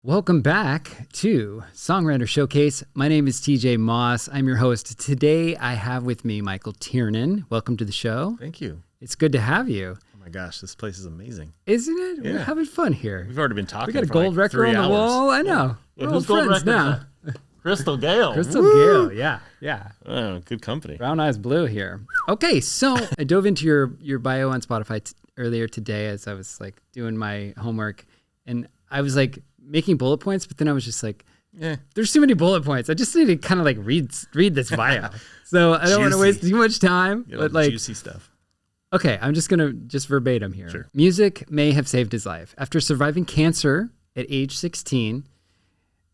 Welcome back to Songwriters Showcase. My name is TJ Moss. I'm your host. Today I have with me Michael Tiernan. Welcome to the show. Thank you. It's good to have you. Oh my gosh, this place is amazing. Isn't it? Yeah. We're having fun here. We've already been talking. We got a for gold like record on the 3 hours. wall. I know. Yeah, We're who's old gold friends record? now. Crystal Gale. Crystal Woo! Gale. Yeah. Oh, good company. Brown Eyes Blue here. Okay, so I dove into your bio on Spotify earlier today as I was like doing my homework, and I was like making bullet points, but then I was just like, there's too many bullet points. I just need to kind of like read this bio. So I don't want to waste too much time. But like juicy stuff. Okay, I'm just gonna verbatim here. Sure. Music may have saved his life. After surviving cancer at age 16,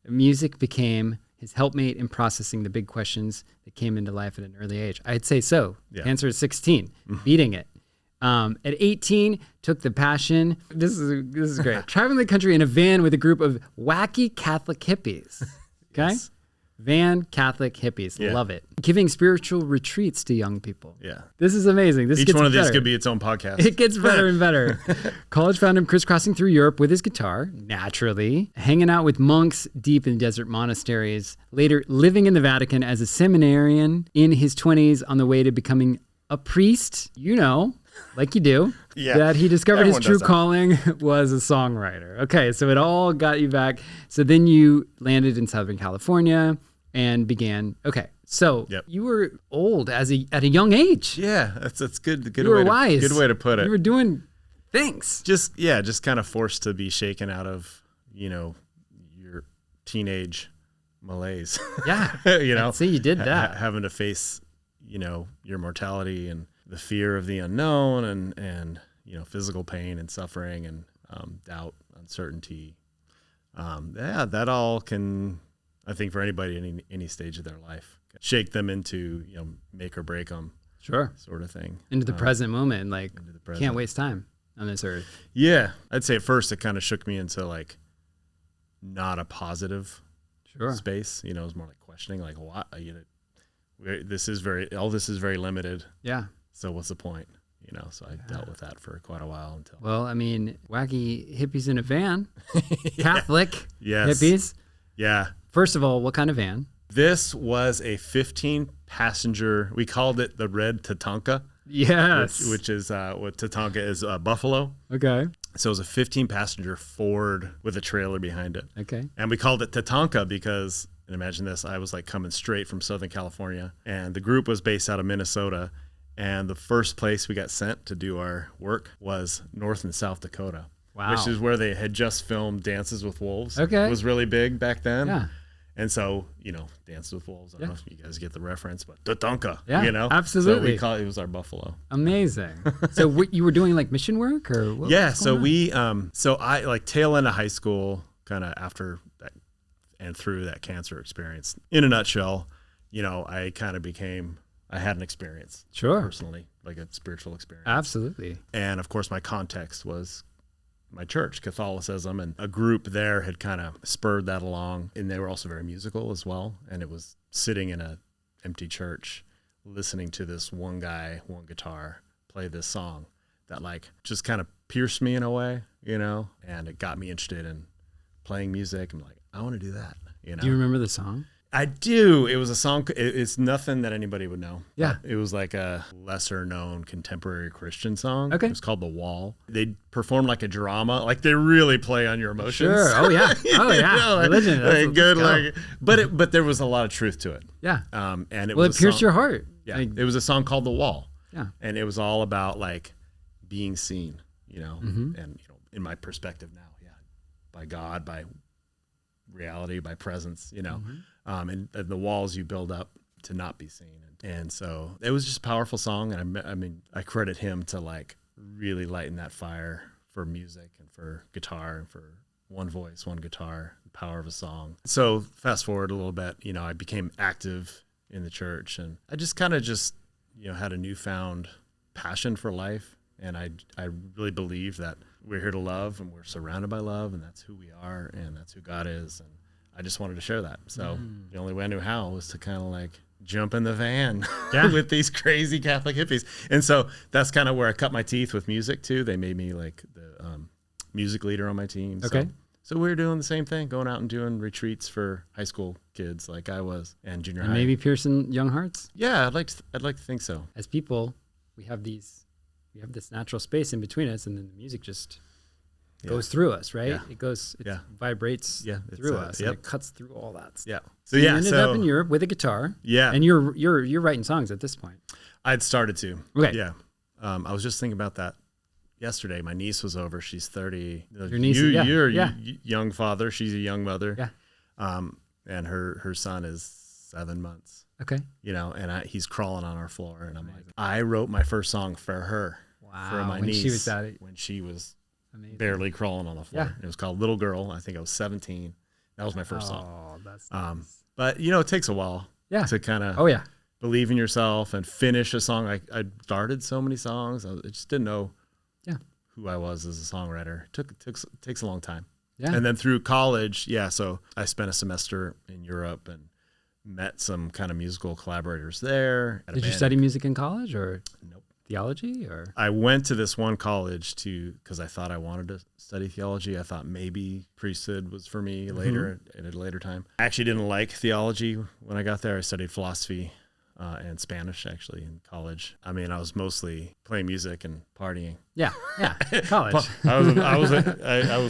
music became his helpmate in processing the big questions that came into life at an early age. I'd say so. Yeah. Cancer at 16, beating it. At 18, took the passion. This is great. Traveling the country in a van with a group of wacky Catholic hippies. Okay? Yes. Van Catholic hippies. Yeah. Love it. Giving spiritual retreats to young people. Yeah. This is amazing. Each one of these could be its own podcast. It gets better and better. College found him crisscrossing through Europe with his guitar, naturally, hanging out with monks deep in desert monasteries, later living in the Vatican as a seminarian in his 20s on the way to becoming a priest, like you do, that he discovered his true calling was a songwriter. Okay, so it all got you back. So then you landed in Southern California and began, so you were old at a young age. Yeah, that's good. You were wise. Good way to put it. You were doing things. Just kind of forced to be shaken out of, your teenage malaise. Yeah. I'd say you did that. Having to face, your mortality and the fear of the unknown and physical pain and suffering and doubt, uncertainty. That all can, I think, for anybody in any stage of their life, shake them into, make or break them. Sure. Sort of thing. Into the present moment. Like, can't waste time on this earth. Yeah. I'd say at first it kind of shook me into like not a positive space. It was more like questioning, like, what? This is very limited. Yeah. So what's the point? So I dealt with that for quite a while until. Well, I mean, wacky hippies in a van, Catholic hippies. Yeah. First of all, what kind of van? This was a 15-passenger. We called it the Red Tatanka. Yes. Which is what Tatanka is, buffalo. Okay. So it was a 15-passenger Ford with a trailer behind it. Okay. And we called it Tatanka because, and imagine this, I was like coming straight from Southern California, and the group was based out of Minnesota. And the first place we got sent to do our work was North and South Dakota. Wow. Which is where they had just filmed Dances with Wolves. Okay. It was really big back then. Yeah. And so, Dances with Wolves, I don't know if you guys get the reference, but Tatanka, absolutely. So we call it was our buffalo. Amazing. So you were doing like mission work or what? Yeah. So I like tail end of high school, kind of after that and through that cancer experience. In a nutshell, I kind of I had an experience. Sure. Personally, like a spiritual experience. Absolutely. And of course, my context was my church, Catholicism, and a group there had kind of spurred that along. And they were also very musical as well. And it was sitting in an empty church, listening to this one guy, one guitar, play this song that like just kind of pierced me in a way, and it got me interested in playing music. I'm like, I want to do that. Do you remember the song? I do. It was a song. It's nothing that anybody would know. Yeah. It was like a lesser known contemporary Christian song. Okay. It was called The Wall. They perform like a drama. Like they really play on your emotions. Sure. Oh yeah. Oh yeah. Religion. Like, good. But there was a lot of truth to it. Yeah. And it pierced your heart. Yeah. It was a song called The Wall. Yeah. And it was all about like being seen, and in my perspective now, by God, by reality, by presence, and the walls you build up to not be seen. And so it was just a powerful song. And I credit him to like really lighten that fire for music and for guitar and for one voice, one guitar, the power of a song. So fast forward a little bit, I became active in the church, and I just kind of had a newfound passion for life. And I really believe that we're here to love, and we're surrounded by love, and that's who we are, and that's who God is. And I just wanted to share that. So the only way I knew how was to kind of like jump in the van with these crazy Catholic hippies. And so that's kind of where I cut my teeth with music too. They made me like the music leader on my team. Okay. So we were doing the same thing, going out and doing retreats for high school kids like I was, and junior high. Maybe piercing young hearts? Yeah, I'd like to think so. As people, we have this natural space in between us, and then the music just goes through us, right? Yeah. It vibrates through us, and it cuts through all that stuff. Yeah. So you ended up in Europe with a guitar. Yeah. And you're writing songs at this point. I'd started to. Okay. Yeah. I was just thinking about that yesterday. My niece was over. She's 30. Your niece, you're a young father. She's a young mother. Yeah. And her son is 7 months. Okay. You know, and he's crawling on our floor, and I'm like, I wrote my first song for her. Wow. For my niece. When she was amazing. Barely crawling on the floor. Yeah. It was called Little Girl. I think I was 17. That was my first song. Oh, that's nice. But you know, it takes a while to kind of believe in yourself and finish a song. I started so many songs. I just didn't know who I was as a songwriter. It takes a long time. Yeah. And then through college, so I spent a semester in Europe and met some kind of musical collaborators there. Did you study music in college or nope. Theology or? I went to this one college because I thought I wanted to study theology. I thought maybe priesthood was for me later at a later time. I actually didn't like theology when I got there. I studied philosophy and Spanish actually in college. I mean, I was mostly playing music and partying. Yeah, college. I was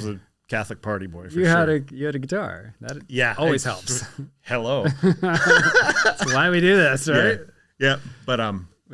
a Catholic party boy for you sure. You had a guitar. That always helps. Hello. That's why we do this, right? Yeah. But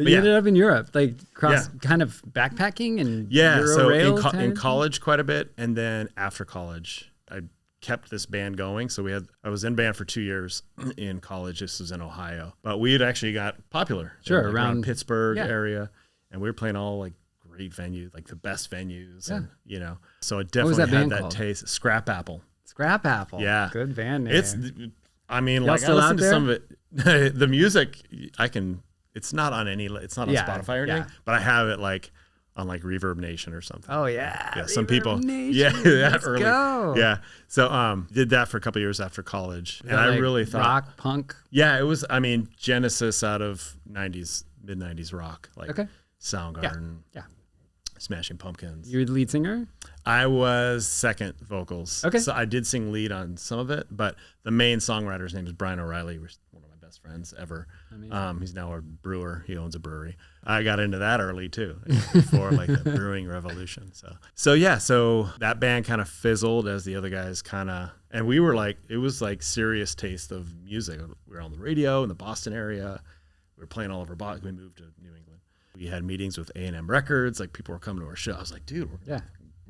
you ended up in Europe, like kind of backpacking and so in college quite a bit, and then after college, I kept this band going. So I was in band for 2 years in college. This was in Ohio, but we had actually got popular around Pittsburgh area, and we were playing all like great venues, like the best venues, and you know. So it definitely had that taste. Scrap Apple. Scrap Apple. Yeah, good band name. I mean, like I listened to some of it. The music I can. It's not on Spotify or anything, but I have it like on like Reverb Nation or something. Oh yeah. Some people. Nation. Let's early. Go. Yeah. So did that for a couple of years after college. And I really thought rock, punk. Yeah, it was Genesis out of mid 90s rock. Like Soundgarden. Yeah. Smashing Pumpkins. You were the lead singer? I was second vocals. Okay. So I did sing lead on some of it, but the main songwriter's name is Brian O'Reilly. We're one of my best friends ever. He's now a brewer. He owns a brewery. I got into that early too, before like the brewing revolution. So that band kind of fizzled as the other guys and we were like, it was like serious taste of music. We were on the radio in the Boston area. We were playing all over Boston. We moved to New England. We had meetings with A&M Records. Like people were coming to our show. I was like, dude, we're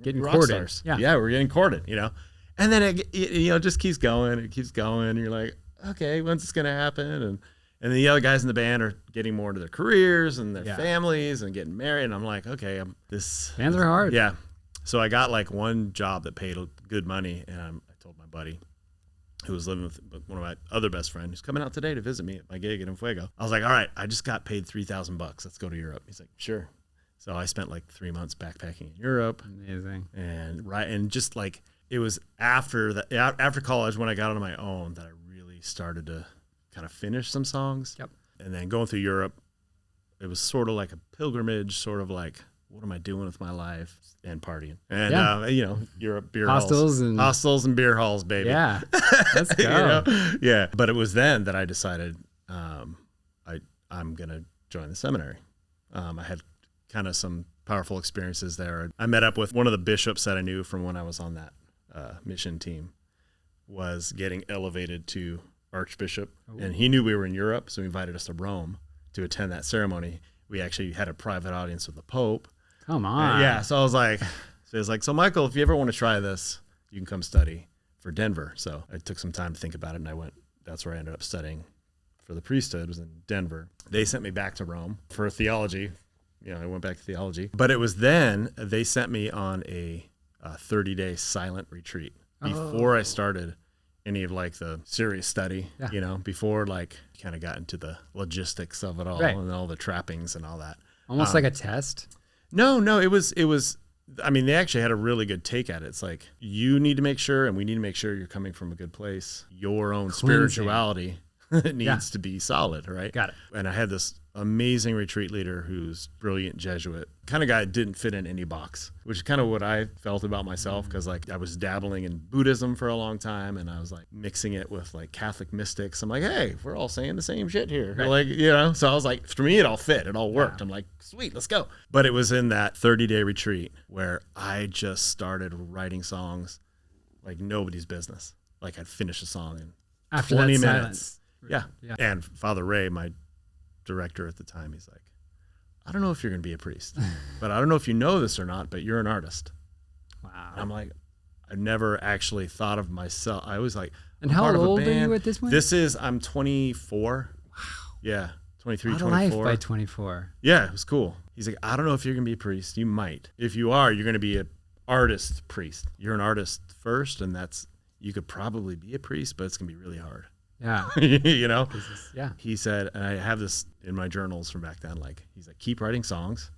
getting rock courted. Stars. Yeah, we're getting courted, you know? And then it just keeps going. It keeps going. And you're like, okay, when's this going to happen? And the other guys in the band are getting more into their careers and their families and getting married. And I'm like, okay, bands are hard. Yeah. So I got like one job that paid good money. And I told my buddy who was living with one of my other best friends who's coming out today to visit me at my gig in Fuego. I was like, all right, I just got paid $3,000. Let's go to Europe. He's like, sure. So I spent like 3 months backpacking in Europe. Amazing. And just like, it was after college when I got on my own that I really started to kind of finish some songs. Yep. And then going through Europe, it was sort of like a pilgrimage, sort of like, what am I doing with my life? And partying. And, Europe, beer hostels halls. Hostels and beer halls, baby. Yeah. Let's go. Yeah. But it was then that I decided I'm going to join the seminary. I had kind of some powerful experiences there. I met up with one of the bishops that I knew from when I was on that mission team, was getting elevated to archbishop. Oh. And he knew we were in Europe, so he invited us to Rome to attend that ceremony. We actually had a private audience with the Pope. Come on. So I was like, so Michael, if you ever want to try this, you can come study for Denver. So I took some time to think about it, and that's where I ended up studying for the priesthood, was in Denver. They sent me back to Rome for theology. I went back to theology. But it was then they sent me on a 30-day silent retreat before I started any of like the serious study, before like kind of got into the logistics of it all and all the trappings and all that. Almost like a test. No, it was, they actually had a really good take at it. It's like, you need to make sure, and we need to make sure you're coming from a good place. Your own spirituality it needs to be solid, right? Got it. And I had this amazing retreat leader who's brilliant Jesuit, kind of guy that didn't fit in any box, which is kind of what I felt about myself, because like I was dabbling in Buddhism for a long time, and I was like mixing it with like Catholic mystics. I'm like, hey, we're all saying the same shit here. Right. Like, you know, so I was like, for me, it all fit. It all worked. I'm like, sweet, let's go. But it was in that 30-day retreat where I just started writing songs like nobody's business. Like I'd finish a song in After 20 that minutes. Silence. Yeah. And Father Ray, my director at the time, he's like, I don't know if you're going to be a priest, but I don't know if you know this or not, but you're an artist. Wow. And I'm like, I never actually thought of myself. I was like, and how old are you at this point? I'm 24. Wow. Yeah. 23, Out of 24. life by 24. Yeah, it was cool. He's like, I don't know if you're going to be a priest. You might. If you are, you're going to be an artist priest. You're an artist first, and you could probably be a priest, but it's going to be really hard. Yeah. You know? Yeah. He said, and I have this in my journals from back then, like, he's like, keep writing songs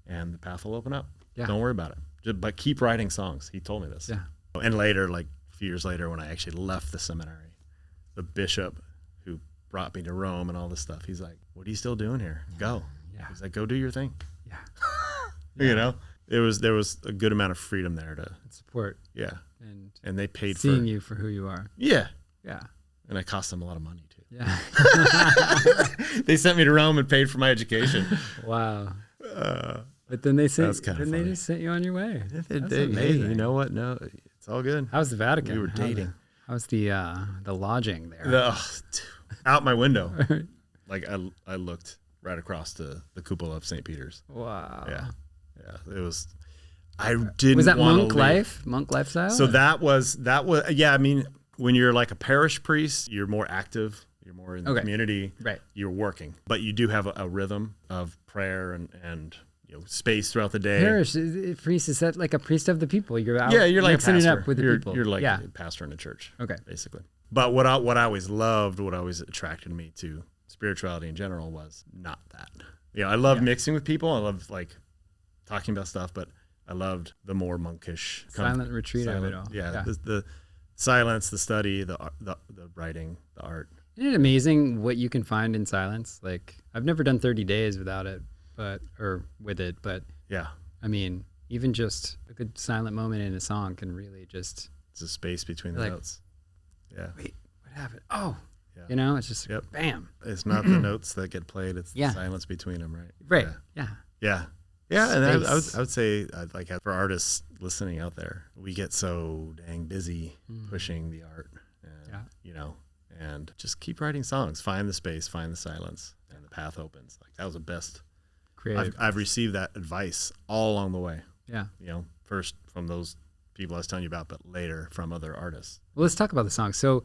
and the path will open up. Yeah. Don't worry about it. But keep writing songs. He told me this. Yeah. And later, like a few years later, when I actually left the seminary, the bishop who brought me to Rome and all this stuff, he's like, what are you still doing here? Go. Yeah. He's like, go do your thing. Yeah. You know? There was a good amount of freedom there to support. Yeah. And they paid seeing you for who you are. Yeah. Yeah. And it cost them a lot of money too. Yeah. They sent me to Rome and paid for my education. Wow. But then they sent. They just sent you on your way. Hey, you know what? No, it's all good. How's the Vatican? We were dating. How's the lodging there? Out my window, like I looked right across the cupola of St. Peter's. Wow. Yeah. It was. I didn't. Was that monk leave. life? Monk lifestyle? So that was. Yeah. I mean, when you're like a parish priest, you're more active. You're more in the community. Right. You're working, but you do have a rhythm of prayer and space throughout the day. Parish priest, is that like a priest of the people? You're out. Yeah, you're like mixing it up with the people. You're like a pastor in a church. Okay. Basically. But what I always loved, what always attracted me to spirituality in general was not that. I love mixing with people. I love like talking about stuff, but I loved the more monkish silent retreat of it all. Yeah. The silence, the study, the writing, the art. Isn't it amazing what you can find in silence? Like I've never done 30 days without it, or with it, but yeah. I mean, even just a good silent moment in a song can really just. It's a space between the notes. Yeah. Wait, what happened? Oh, yeah. It's just bam. It's not the notes that get played; it's the silence between them, right? Right. Yeah. And I would say, like, for artists listening out there, we get so dang busy pushing the art, and, and just keep writing songs. Find the space, find the silence, and the path opens. Like that was the best. I've received that advice all along the way. Yeah. First from those people I was telling you about, but later from other artists. Well, let's talk about the song. So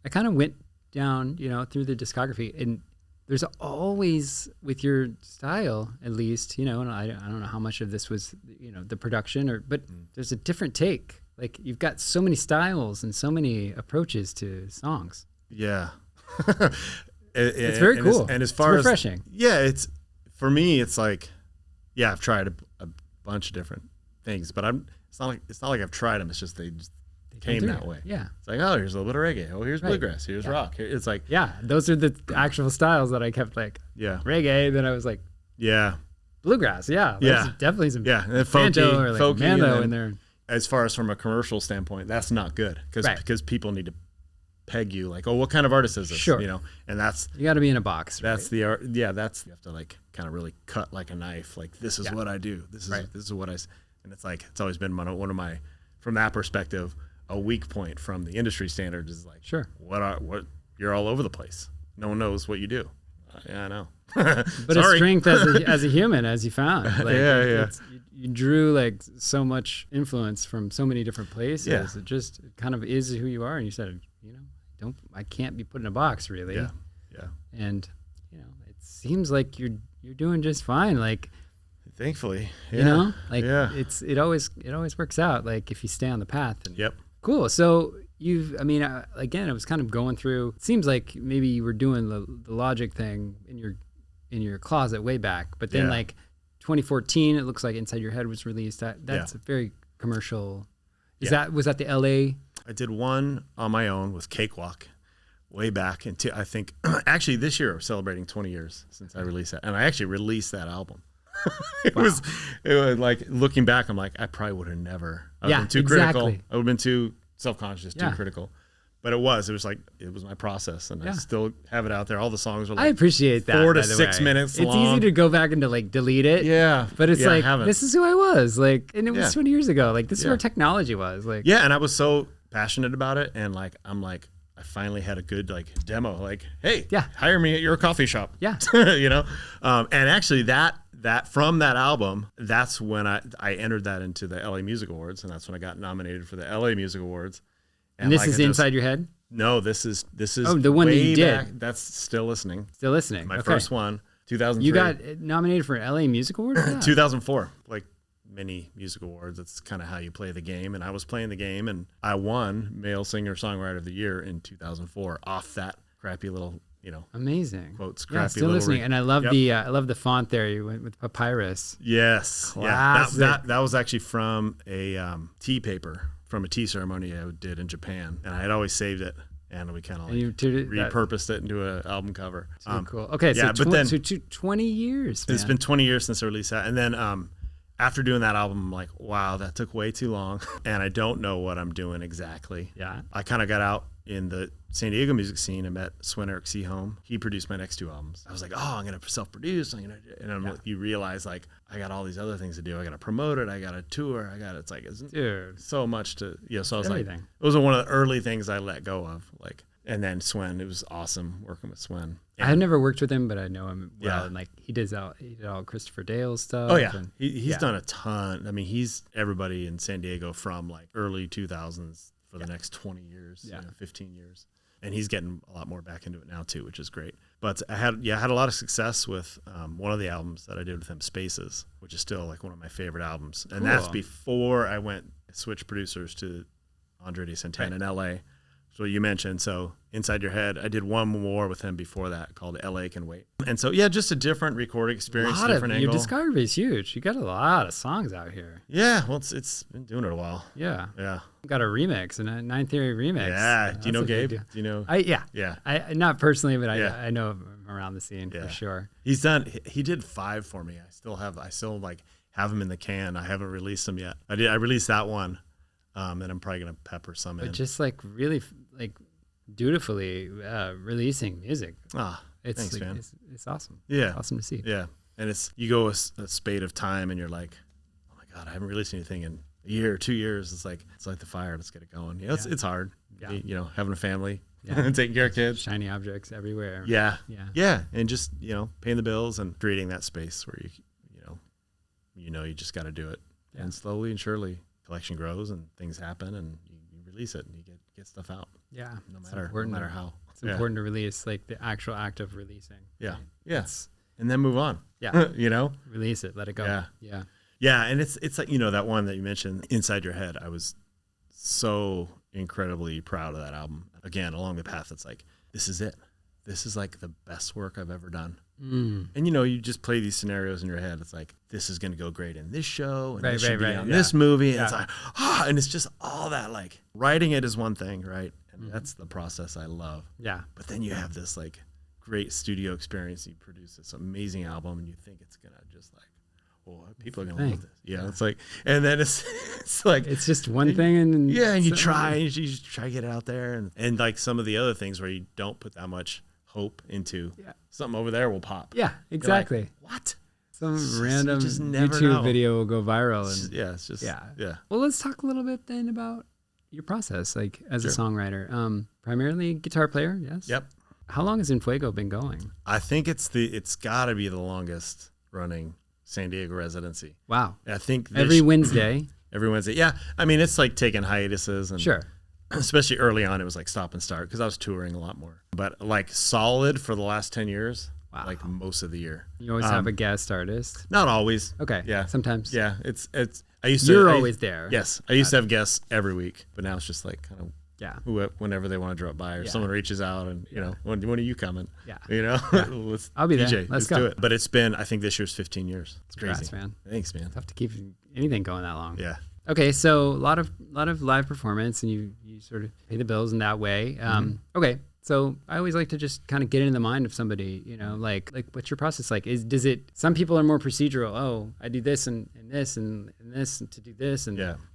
I kind of went down, through the discography, and there's always, with your style, at least, and I don't know how much of this was, the production but there's a different take. Like you've got so many styles and so many approaches to songs. Yeah. It's very cool. And as far it's refreshing. It's for me, it's like, I've tried a bunch of different things, but it's not like I've tried them. It's just they came that way. Yeah. It's like, oh, here's a little bit of reggae. Oh, here's bluegrass. Here's rock. It's like, those are the actual styles that I kept like, reggae. Then I was like, bluegrass. Yeah. There's definitely some banjo or like folky, mando in there. As far as from a commercial standpoint, that's not good because people need to peg you like, oh, what kind of artist is this? Sure. And that's, you got to be in a box. That's the art. Yeah. You have to like kind of really cut like a knife. Like this is what I do. This is what and it's like, it's always been one of my, from that perspective, a weak point from the industry standards is like, what you're all over the place. No one knows what you do. Yeah, I know. But a strength as a human, as you found. Like, you drew like so much influence from so many different places. Yeah. It just kind of is who you are. And you said, I can't be put in a box really. Yeah. And, it seems like you're doing just fine. Like, thankfully, it always works out. Like if you stay on the path. And, Cool. So again, I was kind of going through, it seems like maybe you were doing the Logic thing in your closet way back, but then like 2014, it looks like Inside Your Head was released. That's a very commercial. Was that the LA? I did one on my own with Cakewalk, way back into, I think, actually this year we're celebrating 20 years since I released that. And I actually released that album. It was like, looking back, I'm like, I probably would have never. I would have been too critical. I would have been too self-conscious, too critical. But it was like, it was my process, and I still have it out there. All the songs are like, I appreciate that. 4 to 6 minutes long. It's easy to go back and to like delete it. Yeah. But it's like, this is who I was. Like, and it was 20 years ago. Like, this is where technology was. Like, yeah. And I was so passionate about it. And like, I'm like, I finally had a good like demo. Like, hey, hire me at your coffee shop. Yeah. You know? And actually that from that album, that's when I entered that into the LA Music Awards. And that's when I got nominated for the LA Music Awards. And this is Inside Your Head? No, this is the one that you did. Back. That's Still Listening. Still Listening. My first one, 2003. You got nominated for an LA Music Award? 2004. Like many music awards, that's kind of how you play the game. And I was playing the game, and I won Male Singer Songwriter of the Year in 2004 off that crappy little, you know, amazing quotes. Crappy Still little Listening. ring. And I love the font there. You went with papyrus. Yes. Classic. Yeah. That was actually from a tea paper. From a tea ceremony I did in Japan, and I had always saved it, and we kind of like repurposed it into an album cover. Cool. Okay, so 20 years. Man. It's been 20 years since I released that, and then after doing that album, I'm like, wow, that took way too long, and I don't know what I'm doing exactly. Yeah, I kind of got out in the San Diego music scene. I met Swen Eric Seaholm. He produced my next 2 albums. I was like, oh, I'm gonna self-produce. You realize like I got all these other things to do. I got to promote it. I got to tour. It's so much to So I was like, it was one of the early things I let go of. Like, and then Swen, it was awesome working with Swen. I have never worked with him, but I know him well. And like he did all Christopher Dale stuff. Oh yeah, he's done a ton. I mean, he's everybody in San Diego from like early 2000s for the next 20 years, 15 years. And he's getting a lot more back into it now too, which is great. But I had a lot of success with one of the albums that I did with him, Spaces, which is still like one of my favorite albums. And that's before I switched producers to Andre de Santana in LA. So you mentioned, so Inside Your Head, I did one more with him before that called LA Can Wait. And so, just a different recording experience, different angle. Your discography is huge. You got a lot of songs out here. Yeah, well, it's been doing it a while. Yeah. Yeah. Got a remix, a Nine Theory remix. Yeah. Do you know Gabe? Do you know? Yeah. I not personally, but I know him around the scene for sure. He did 5 for me. I still have him in the can. I haven't released them yet. I released that one. And I'm probably gonna pepper some in. But just like really like dutifully releasing music. Thanks, man. It's awesome. Yeah, it's awesome to see. Yeah, and you go a spate of time, and you're like, oh my god, I haven't released anything in a year or 2 years. It's like the fire. Let's get it going. It's hard. Yeah. Having a family, taking care of kids, shiny objects everywhere. Yeah, and just paying the bills and creating that space where you just got to do it, and slowly and surely. Collection grows and things happen and you release it and you get stuff out. Yeah. No matter how. It's important to release, like the actual act of releasing. Yeah. Right? Yes. And then move on. Yeah. Release it, let it go. Yeah. Yeah. Yeah. And it's like, that one that you mentioned, Inside Your Head. I was so incredibly proud of that album. Again, along the path, it's like, this is it. This is like the best work I've ever done. And you just play these scenarios in your head. It's like, this is going to go great in this show, and this should be on this movie. And it's like, and it's just all that. Like, writing it is one thing, right? And that's the process I love. Yeah. But then you have this like great studio experience. You produce this amazing album, and you think it's gonna just like, well, people are gonna love this. Yeah, it's like, and then it's like it's just one thing, and you try to get it out there, and like some of the other things where you don't put that much hope into something over there will pop. Yeah, exactly. Like, what? Some random YouTube video will go viral. And Well, let's talk a little bit then about your process, like as a songwriter. Primarily guitar player, yes? Yep. How long has Infuego been going? I think it's got to be the longest running San Diego residency. Wow. I think every Wednesday. Every Wednesday. Yeah. I mean, it's like taking hiatuses and especially early on, it was like stop and start because I was touring a lot more. But like solid for the last 10 years, like most of the year. You always have a guest artist? Not always. Okay. Yeah. Sometimes. Yeah. You're always there. Yes. I used to have guests every week, but now it's just like kind of whenever they want to drop by or someone reaches out and, when are you coming? Yeah. I'll be there. Let's go. Do it. But it's been, I think this year's 15 years. It's crazy. Congrats, man. Thanks, man. Tough to keep anything going that long. Yeah. Okay, so a lot of live performance, and you sort of pay the bills in that way. Okay, So I always like to just kind of get in the mind of somebody, like what's your process like? Some people are more procedural. Oh, I do this and this and this and to do this.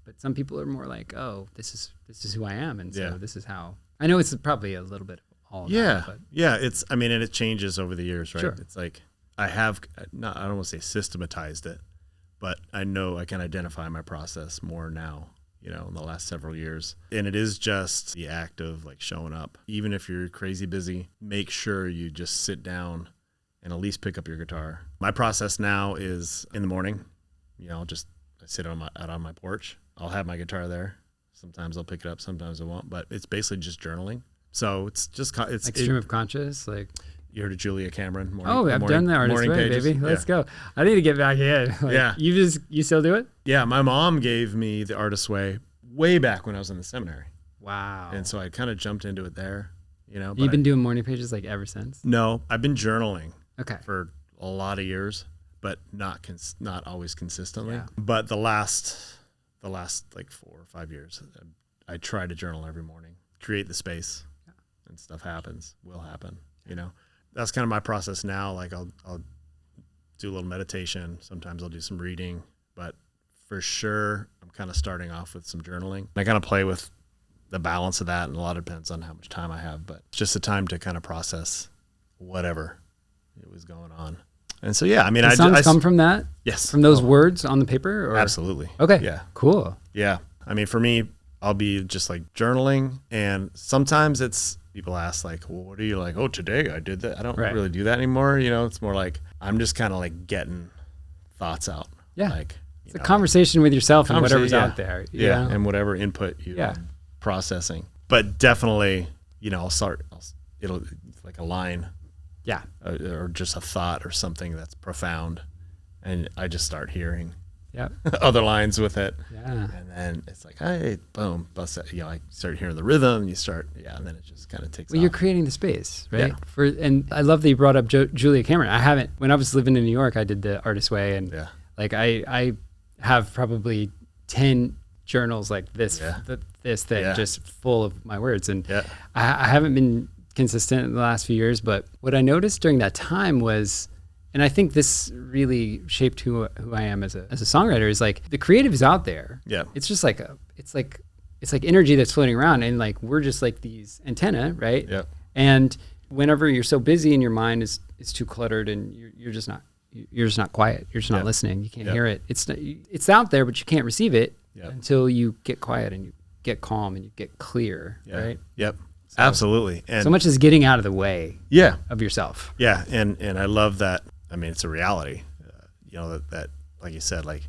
But some people are more like, oh, this is who I am. And so this is how, I know it's probably a little bit of all of that. But. Yeah. And it changes over the years, right? Sure. It's like, I don't want to say systematized it, but I know I can identify my process more now, in the last several years. And it is just the act of like showing up. Even if you're crazy busy, make sure you just sit down and at least pick up your guitar. My process now is in the morning, I sit out on my porch. I'll have my guitar there. Sometimes I'll pick it up, sometimes I won't, but it's basically just journaling. So it's just, it's like stream of conscious, like. You heard of Julia Cameron? I've done the Artist Way, baby. Let's go. I need to get back in. You still do it? Yeah, my mom gave me the Artist Way way back when I was in the seminary. Wow. And so I kind of jumped into it there, You've been doing morning pages like ever since? No, I've been journaling for a lot of years, but not always consistently. Yeah. But the last like 4 or 5 years, I try to journal every morning, create the space, and stuff will happen, That's kind of my process now. Like I'll do a little meditation. Sometimes I'll do some reading, but for sure I'm kind of starting off with some journaling. I kind of play with the balance of that, and a lot depends on how much time I have, but it's just a time to kind of process whatever it was going on. And so, the songs come from that? Yes. From those words on the paper? Or? Absolutely. Okay. Yeah. Cool. Yeah. For me, I'll be just like journaling, and sometimes people ask like, well, what are you like? Oh, today I did that. I don't really do that anymore. It's more like I'm just kind of like getting thoughts out. Yeah. Like it's a conversation with yourself and whatever's out there. Yeah. And whatever input you're processing. But definitely, it'll like a line. Yeah. Or just a thought or something that's profound. And I just start hearing other lines with it. Yeah. And then it's like, hey, boom, bust that. I start hearing the rhythm, and and then it just kind of takes off. You're creating the space, right? Yeah. And I love that you brought up Julia Cameron. When I was living in New York, I did the Artist Way, and I have probably 10 journals like this, just full of my words. And I haven't been consistent in the last few years, but what I noticed during that time was, and I think this really shaped who I am as a songwriter, is like the creative is out there. Yeah. It's just like it's like energy that's floating around, and like we're just like these antenna, right? Yeah. And whenever you're so busy and your mind is too cluttered, and you're just not quiet. You're just not listening. You can't hear it. It's out there, but you can't receive it until you get quiet and you get calm and you get clear, right? Yep. So, absolutely. And so much as getting out of the way of yourself. Yeah. And I love that. It's a reality, that like you said, like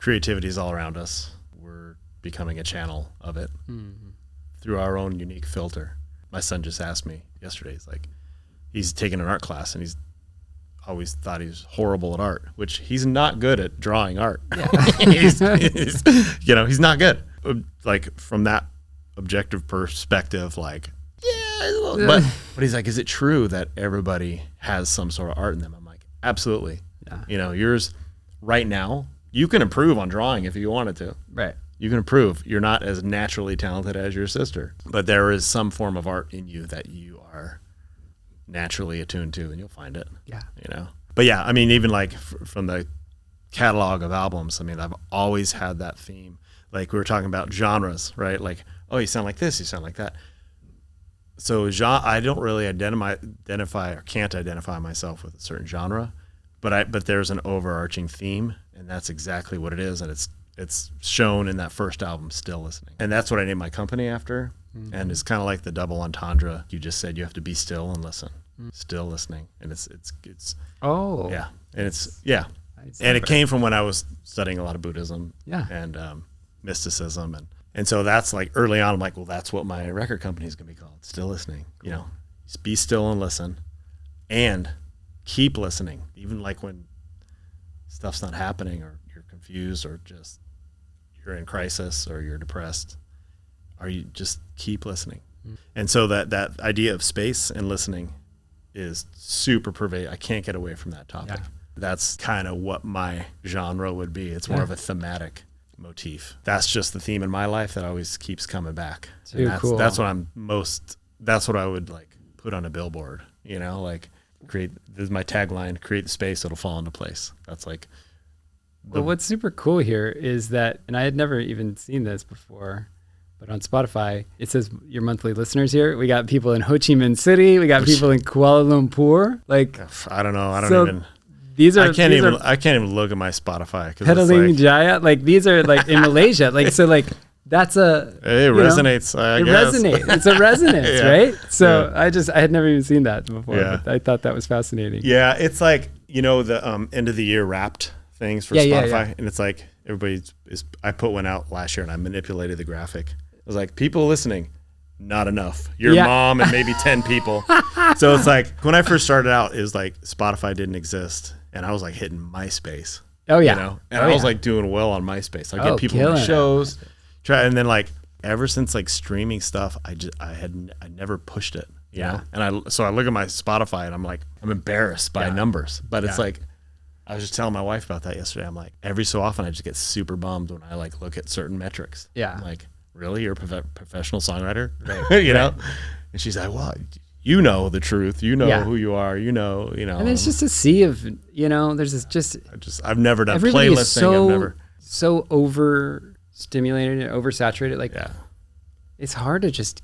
creativity is all around us. We're becoming a channel of it through our own unique filter. My son just asked me yesterday, he's taking an art class, and he's always thought he was horrible at art, which he's not good at drawing art. Yeah. he's not good. Like from that objective perspective, like, but he's like, is it true that everybody has some sort of art in them? I'm like, absolutely. Yeah. Yours right now, you can improve on drawing if you wanted to. Right. You can improve. You're not as naturally talented as your sister, but there is some form of art in you that you are naturally attuned to, and you'll find it. Yeah. But yeah, even like from the catalog of albums, I've always had that theme. Like we were talking about genres, right? Like, oh, you sound like this, you sound like that. So I don't really identify or can't identify myself with a certain genre, but there's an overarching theme, and that's exactly what it is, and it's shown in that first album, Still Listening. And that's what I named my company after. Mm-hmm. And it's kind of like the double entendre. You just said you have to be still and listen. Mm-hmm. Still listening. And it's oh. Yeah. And it's and it came from when I was studying a lot of Buddhism and mysticism, and so that's like early on I'm like, well, that's what my record company is going to be called, Still Listening. Cool. Just be still and listen, and keep listening, even like when stuff's not happening, or you're confused, or just you're in crisis, or you're depressed, or you just keep listening. Mm-hmm. And so that idea of space and listening is super pervasive. I can't get away from that topic. Yeah. That's kind of what my genre would be. It's more of a thematic motif. That's just the theme in my life that always keeps coming back. Cool. That's what I'm most that's what I would like put on a billboard, you know, like this is my tagline, create the space, it'll fall into place. That's like. Well, what's super cool here is that, and I had never even seen this before, but on Spotify, it says your monthly listeners here. We got people in Ho Chi Minh City. We got people in Kuala Lumpur. Like, I don't know. I don't even. I can't even look at my Spotify. Pedaling Jaya. Like, these are like in Malaysia. Like, so like, that's it resonates. I guess. Resonates. It's a resonance, yeah. Right? So yeah. I had never even seen that before. Yeah. But I thought that was fascinating. Yeah. It's like, you know, the end of the year wrapped things for Spotify. And it's like, I put one out last year and I manipulated the graphic. I was like, people listening, not enough. Your mom and maybe 10 people. So it's like, when I first started out, it was like Spotify didn't exist. And I was like hitting MySpace. Oh, yeah. You know? And I was like doing well on MySpace. I get people on shows. And then like, ever since like streaming stuff, I never pushed it. You know? And so I look at my Spotify and I'm like, I'm embarrassed by numbers. But it's like, I was just telling my wife about that yesterday. I'm like, every so often I just get super bummed when I like look at certain metrics. Yeah. I'm like, really? You're a professional songwriter? Right. You know? And she's like, well, you know the truth. You know who you are. You know. And it's just a sea of, you know, there's this I've never done everybody playlisting. Is so overstimulated, oversaturated. Like, it's hard to just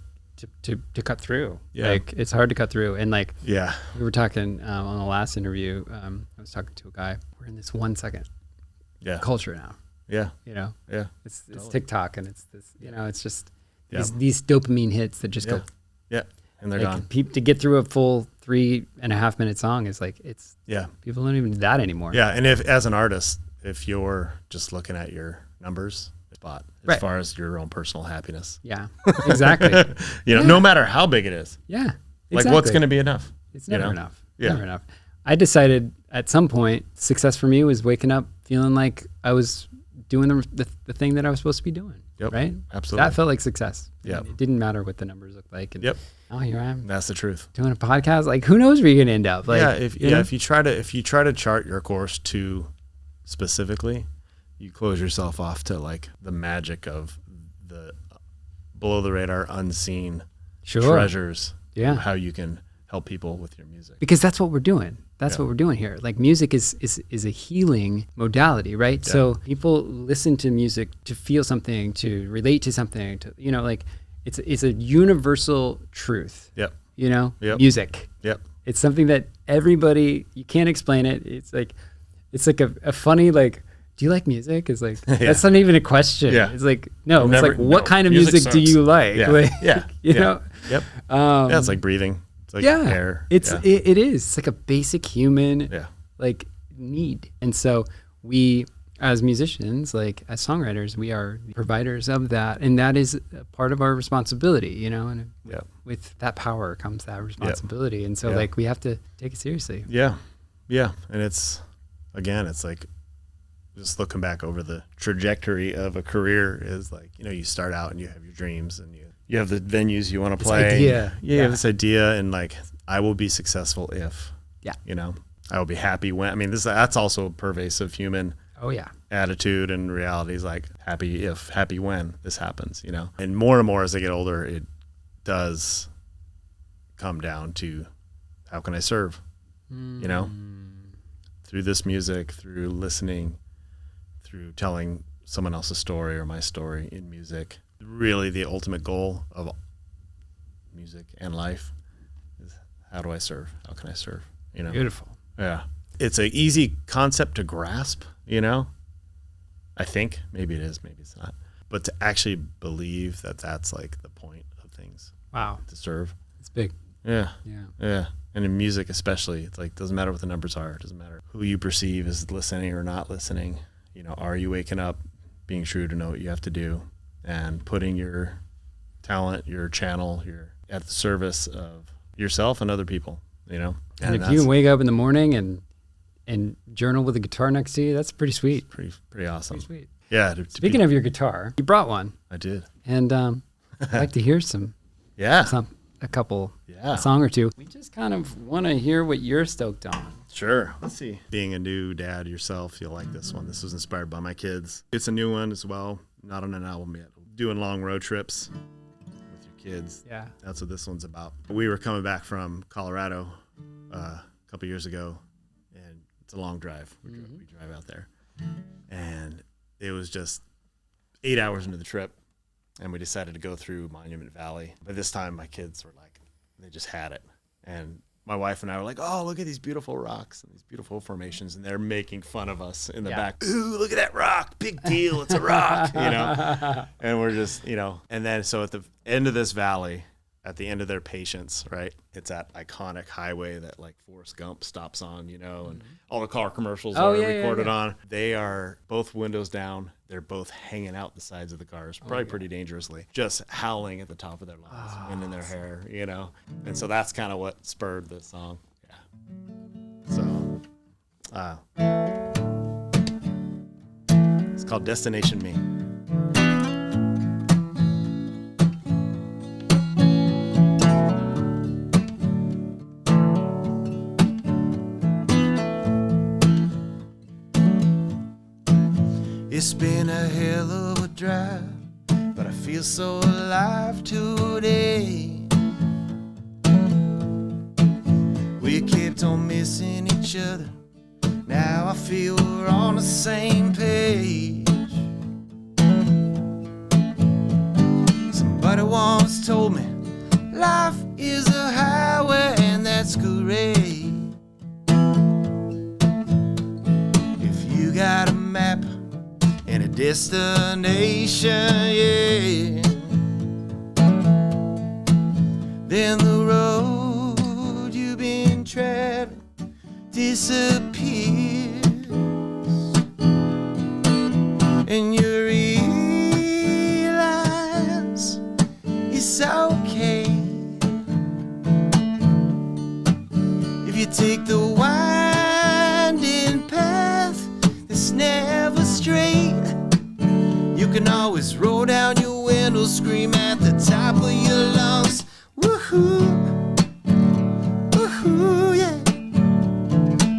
to cut through. Yeah. Like, it's hard to cut through. And like, we were talking on the last interview, I was talking to a guy. We're in this 1 second culture now. Yeah. You know? Yeah. It's TikTok, and it's this, you know, it's just these dopamine hits that just go. Yeah. And they're like, gone. To get through a full 3.5 minute song is like, people don't even do that anymore. Yeah. And if, as an artist, if you're just looking at your numbers, as far as your own personal happiness. Yeah, exactly. You know, no matter how big it is. Yeah. Exactly. Like, what's going to be enough? It's never enough. Yeah. Never enough. I decided at some point, success for me was waking up feeling like I was doing the thing that I was supposed to be doing. Yep. Right? Absolutely. That felt like success. Yeah. It didn't matter what the numbers looked like. And oh, here I am. That's the truth. Doing a podcast. Like, who knows where you're gonna end up? Like, if you try to chart your course too specifically, you close yourself off to like the magic of the below the radar, unseen treasures. Yeah. Of how you can help people with your music. Because that's what we're doing. That's what we're doing here. Like, music is a healing modality, right? Yeah. So people listen to music to feel something, to relate to something, to, you know, like it's a universal truth. Yep. You know, music. Yep. It's something that everybody, you can't explain it. It's like a funny, like, do you like music? It's like, that's not even a question. Yeah. It's like, no, it's like, what kind of music do you like? Yeah. Like, you know? Yep. It's like breathing. It's like air. It is. It's like a basic human like need. And so we, as musicians, like as songwriters, we are the providers of that. And that is a part of our responsibility, you know, and with that power comes that responsibility. And so like, we have to take it seriously. Yeah. Yeah. And it's like, just looking back over the trajectory of a career is like, you know, you start out and you have your dreams and you have the venues you want to play. You have this idea, and like, I will be successful if, you know, I will be happy when, I mean, that's also a pervasive human attitude and reality is like, happy if, happy when this happens, you know? And more as I get older, it does come down to how can I serve, you know, through this music, through listening, through telling someone else's story or my story in music. Really the ultimate goal of music and life is, how do I serve? How can I serve? You know? Beautiful. Yeah. It's an easy concept to grasp, you know? I think. Maybe it is, maybe it's not. But to actually believe that that's like the point of things. Wow. To serve. It's big. Yeah. And in music especially, it's like, doesn't matter what the numbers are. It doesn't matter who you perceive as listening or not listening. You know, are you waking up, being true to know what you have to do, and putting your talent, your channel, at the service of yourself and other people, you know? And if you can wake up in the morning and journal with a guitar next to you, that's pretty sweet. Pretty awesome. Pretty sweet. Yeah. Speaking of your guitar, you brought one. I did. And I'd like to hear a song or two. We just kind of want to hear what you're stoked on. Sure. Let's see. Being a new dad yourself, you'll like this one. This was inspired by my kids. It's a new one as well. Not on an album yet. Doing long road trips with your kids. Yeah. That's what this one's about. We were coming back from Colorado a couple years ago, and it's a long drive. We drive out there, and it was just 8 hours into the trip, and we decided to go through Monument Valley. But this time my kids were like, they just had it. And my wife and I were like, oh, look at these beautiful rocks and these beautiful formations. And they're making fun of us in the back. Ooh, look at that rock. Big deal. It's a rock, you know. And we're just, you know. And then so at the end of this valley, at the end of their patience, right, it's that iconic highway that like Forrest Gump stops on, you know, and all the car commercials are recorded on. They are both windows down. They're both hanging out the sides of the cars, probably pretty dangerously, just howling at the top of their lungs, wind in their hair, you know. And so that's kind of what spurred the song. Yeah. So it's called Destination Me. It's been a hell of a drive, but I feel so alive today. We kept on missing each other. Now I feel we're on the same page. Somebody once told me life is a highway, and that's great. If you got a map and a destination, yeah, then the road you've been traveling disappears, and you realize it's okay if you take the winding path that's never straight. You can always roll down your window, scream at the top of your lungs. Woohoo, woohoo, yeah.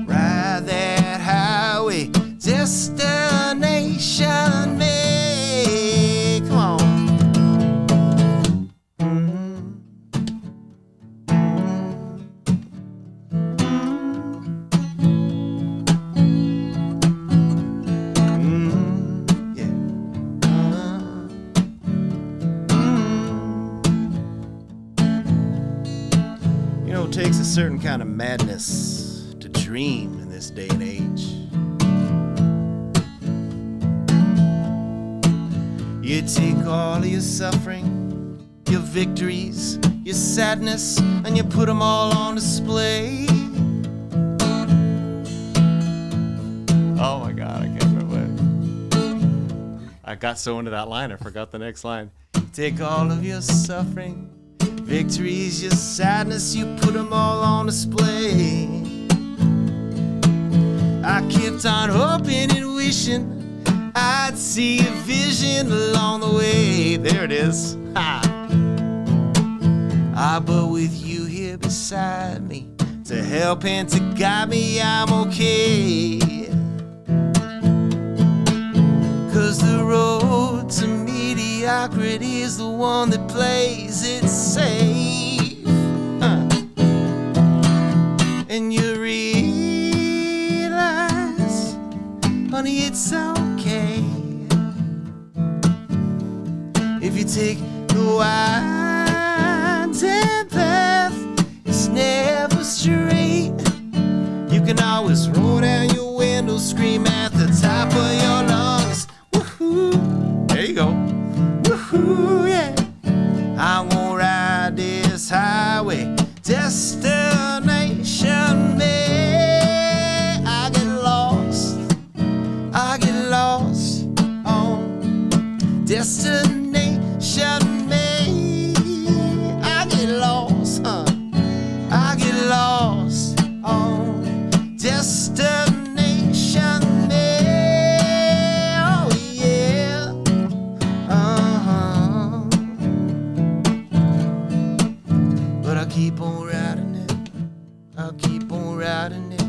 Ride that highway, destination me. Come on. It takes a certain kind of madness to dream in this day and age. You take all of your suffering, your victories, your sadness, and you put them all on display. Oh my God, I can't remember. I got so into that line, I forgot the next line. Take all of your suffering, victories, your sadness, you put them all on display. I kept on hoping and wishing I'd see a vision along the way. There it is. But with you here beside me to help and to guide me, I'm okay. 'Cause the road to mediocrity is the one that plays it safe. And you realize, honey, it's okay if you take the winding path, it's never straight. You can always roll down your window, scream at the top of your lungs. Woohoo, there you go. Woohoo, yeah. I won't ride this highway, destination me. I get lost on destination me. I get lost, I get lost on destination me. Oh yeah, but I'll keep on riding it. I'll keep on riding it.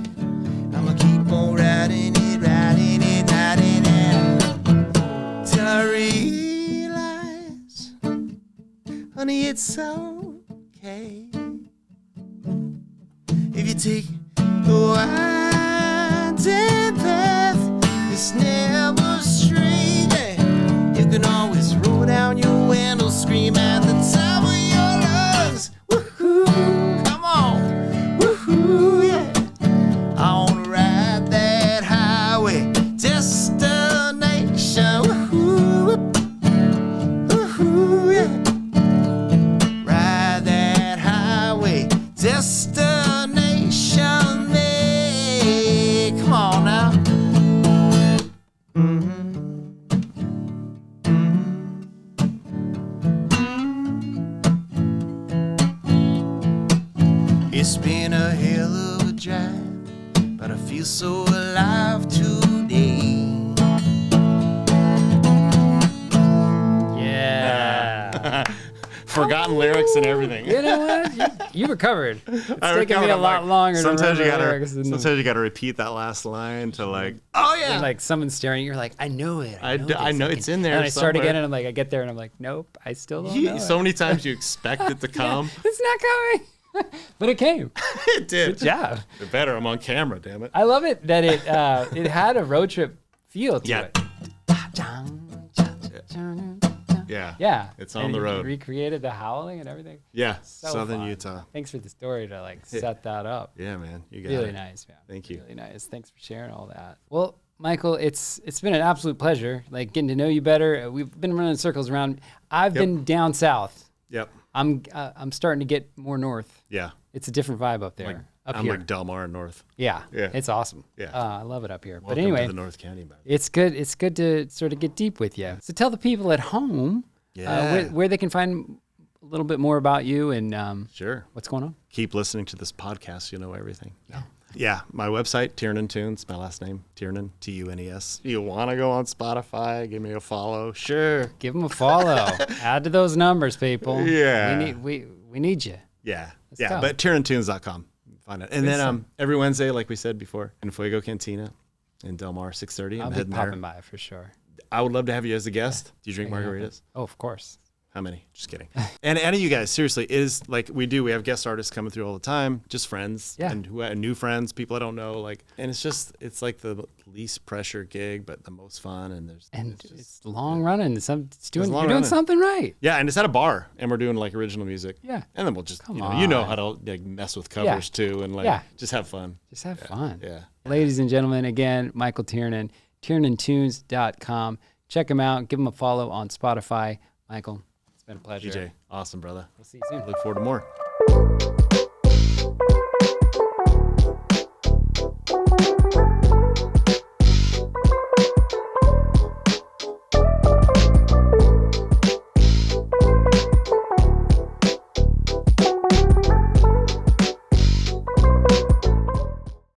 I'ma keep on riding it, riding it, riding it, till I realize, honey, it's okay if you take the winding path. It's never straight. You can always roll down your window, scream at the top of your lungs. Woohoo! Come on, woohoo! Yeah, I wanna ride that highway destination. Woohoo! Woohoo! Yeah, ride that highway destination. Me, come on now. It's been a hell of a drive, but I feel so alive today. Yeah. Forgotten lyrics and everything. You know what? You recovered. It's taken me a lot longer to remember lyrics. Sometimes you gotta repeat that last line to like, oh yeah. Like someone's staring, you're like, I know it. I know it's in there. And I start again and I'm like, I get there and I'm like, nope, I still don't know So many times you expect it to come. Yeah, it's not coming. But it came. It did. Good job. It better. I'm on camera, damn it. I love it that it had a road trip feel to it. Yeah. It's on the road. Recreated the howling and everything. Yeah. So Southern fun. Utah. Thanks for the story to like set that up. Yeah, man. You got really it. Nice, man. Thank you. Really nice. Thanks for sharing all that. Well, Michael, it's been an absolute pleasure, like getting to know you better. We've been running circles around. I've been down south. Yep. I'm starting to get more north. Yeah. It's a different vibe up there. I'm here. like Del Mar North. Yeah. Yeah. It's awesome. Yeah. I love it up here. Welcome but anyway, to the North County, man. it's good. It's good to sort of get deep with you. So tell the people at home where they can find a little bit more about you and sure. What's going on. Keep listening to this podcast. You'll know everything. Yeah. My website, Tiernan Tunes, my last name, Tiernan, Tunes. You want to go on Spotify? Give me a follow. Sure. Give them a follow. Add to those numbers, people. Yeah. We need you. Yeah. Let's go. But TiernanTunes.com. Find it. And then every Wednesday, like we said before, in Fuego Cantina in Del Mar, 6:30. I'll be popping by for sure. I would love to have you as a guest. Do you drink margaritas? Oh, of course. How many? Just kidding. And any of you guys, seriously, it is like we have guest artists coming through all the time, just friends and new friends, people I don't know. And it's like the least pressure gig, but the most fun. And it's long running. You're doing something right. Yeah. And it's at a bar and we're doing like original music. Yeah. And then we'll just, you know how to like mess with covers too. And just have fun. Just have fun. Yeah. Ladies and gentlemen, again, Michael Tiernan, TiernanTunes.com. Check him out. Give him a follow on Spotify. Michael. It's been a pleasure. DJ, awesome, brother. We'll see you soon. Look forward to more.